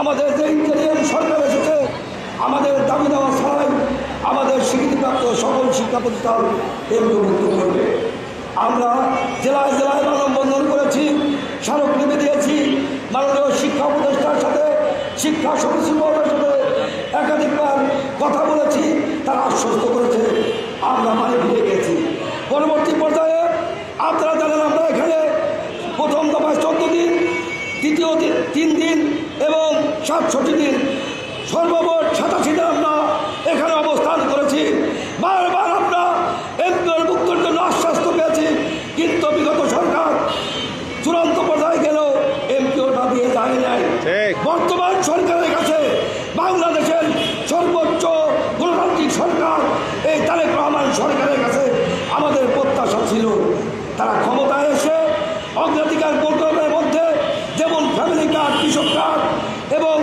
আমাদের যে ইন্টারিয়াম সরকার এসেছে আমাদের দাবি দেওয়া ছাড়াই আমাদের স্বীকৃতিপ্রাপ্ত সকল শিক্ষা প্রতিষ্ঠান এমপিভুক্ত করবে। আমরা জেলায় জেলায় মানববন্ধন করেছি, স্মারকলিপি দিয়েছি, মাননীয় শিক্ষা উপদেষ্টার সাথে শিক্ষা সমিতি বোর্ডের সাথে একাধিকবার কথা বলেছি, তারা আশ্বস্ত করেছে, আমরা মানে ফিরে গেছি। পরবর্তী পর্যায়ে আপনারা জানেন আমরা এখানে প্রথম দফায় 14 দিন, দ্বিতীয় 3 দিন এবং 67 দিন, সর্বমোট 87 দিন আমরা এখানে অবস্থান করেছি। বারবার আমরা এমপিওর মুক্তির জন্য আশ্বাস পেয়েছি, কিন্তু বিগত সরকার চূড়ান্ত পর্যায়ে গেলেও এমপিওটা দিয়ে যায় নাই। বর্তমান সরকারের কাছে বাংলাদেশের সর্বোচ্চ গণতান্ত্রিক সরকার এই তারেক রহমান সরকারের কাছে আমাদের প্রত্যাশা ছিল, তারা ক্ষমতায় এসে অগ্রাধিকার প্রোগ্রামের মধ্যে যেমন ফ্যামিলি কার্ড, কৃষক কার্ড এবং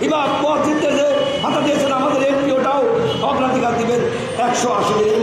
ইমাম মুয়াজ্জিনদের যে ভাতা দিয়েছেন, আমাদের এমপিওটাও অগ্রাধিকার দিবেন 180 দিনের